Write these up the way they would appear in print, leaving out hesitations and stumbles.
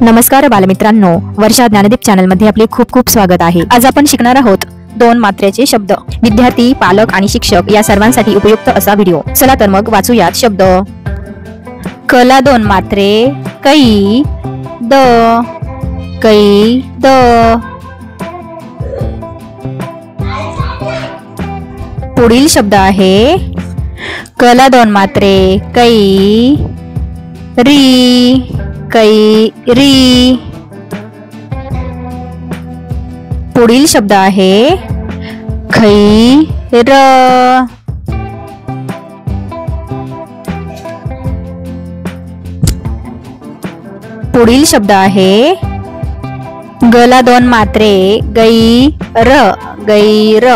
नमस्कार बालमित्रांनो, वर्षा ज्ञानदीप चॅनल मध्ये आपले खूप खूप स्वागत आहे। आज आपण शिकणार आहोत दोन मात्रेचे शब्द। विद्यार्थी, पालक आणि शिक्षक या सर्वांसाठी उपयुक्त असा व्हिडिओ। चला तर मग वाचूयात शब्द। कला दोन मात्रे कै द कै द। पुढील शब्द आहे कला दोन मात्रे कै री कैरी। पुढील शब्द आहे खैर। पुढील शब्द आहे गला दोन मात्रे गैर गैर।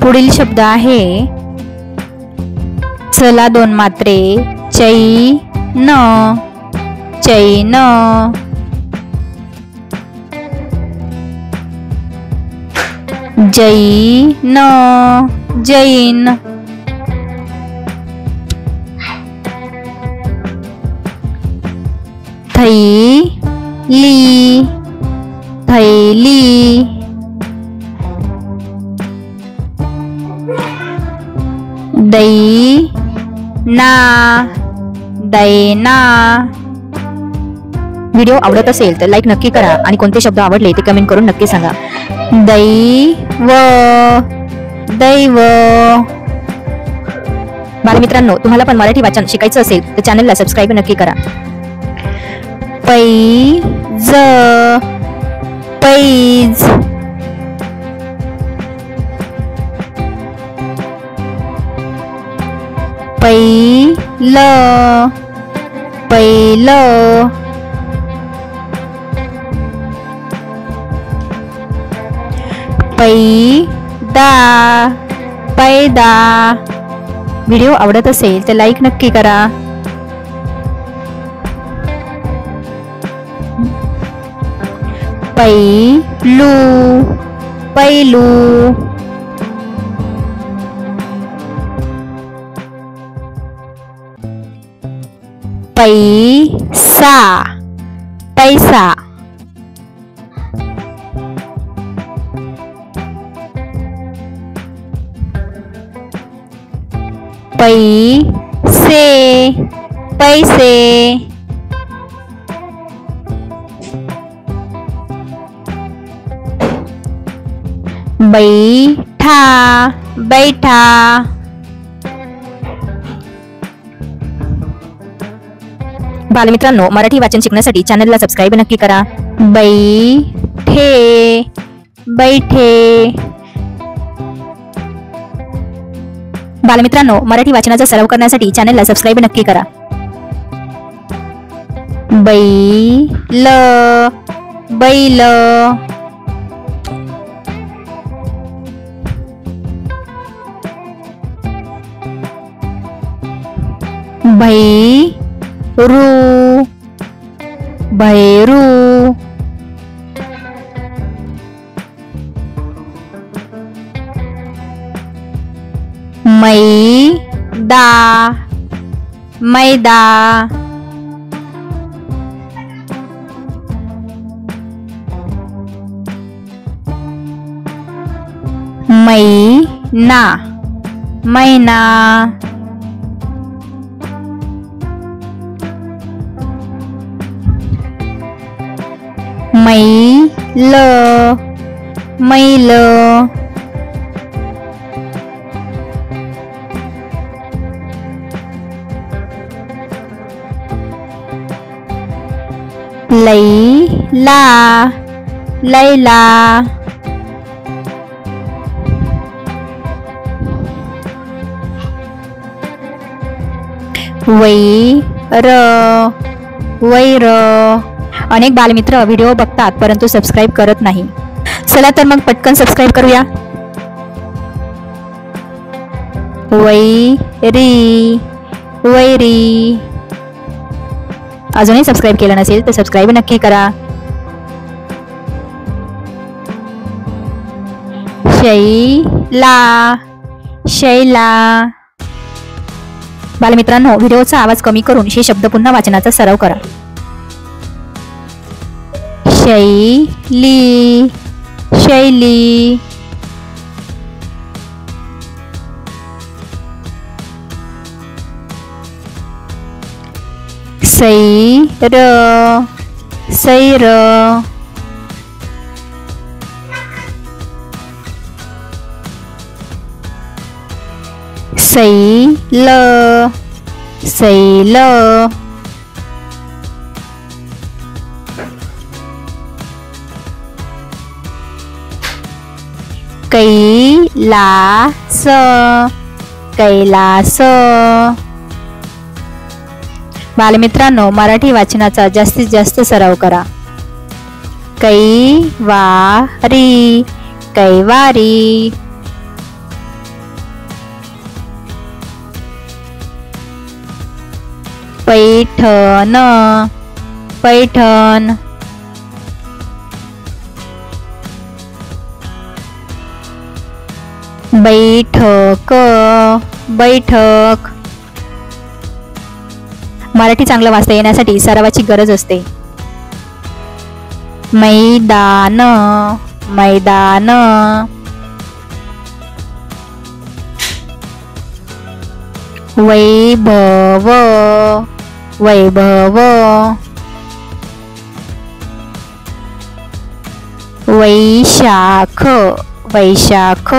पुढील शब्द आहे चला दोन मात्रे चैन चैन। जैन जैन। थैली थैली। दैना दैना। व्हिडिओ आवडत असेल तर लाईक नक्की करा आणि कोणते शब्द आवडले ते कमेंट करून नक्की सांगा। दैव दैव। बालमित्रांनो, तुम्हाला पण मराठी वाचन शिकायचं असेल तर चॅनलला सबस्क्राईब नक्की करा। पैज पैज। पैल पैल। पैदा पैदा। व्हिडिओ आवडत असेल तर लाईक नक्की करा। पैलू पैलू। पैसा पैसा। पैसे पैसे। बैठा बैठा। बालमित्रांनो, मराठी वाचन शिकण्यासाठी चॅनलला सबस्क्राईब नक्की करा। बैठे बैठे। बालमित्रांनो, मराठी वाचनाचा सराव करण्यासाठी चॅनलला सबस्क्राईब नक्की करा। बैल बैल। भैरू भैरू। मैदा मैदा। मैना मैना। मैल मैल। लैला लैला। वैर वैर। अनेक बालमित्र व्हिडिओ बघतात परंतु सबस्क्राईब करत नाही। चला तर मग पटकन सबस्क्राईब करूया। वैरी वैरी। अजूनही सबस्क्राईब केलं नसेल तर सबस्क्राईब नक्की करा। शैला शैला। बालमित्रांनो, व्हिडिओचा आवाज कमी करून हे शब्द पुन्हा वाचनाचा सराव करा। शैली शैली। सैर सैर। सैल सैल। कैलास कैलास। बालमित्रांनो, मराठी वाचनाचा जास्तीत जास्त सराव करा। कैवारी कैवारी। पैठण पैठण। बैठक बैठक। मराठी चांगलं वाचता येण्यासाठी सरावाची गरज असते। मैदान मैदान। वैभव वैभव। वैशाख वैशाख।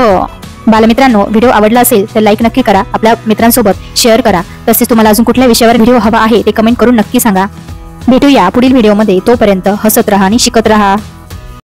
बालमित्रांनो, व्हिडिओ आवडला असेल तर लाईक नक्की करा, आपल्या मित्रांसोबत शेअर करा। तसेच तुम्हाला अजून कुठल्या विषयावर व्हिडिओ हवा आहे ते कमेंट करून नक्की सांगा। भेटूया पुढील व्हिडिओमध्ये। तोपर्यंत हसत रहा आणि शिकत रहा।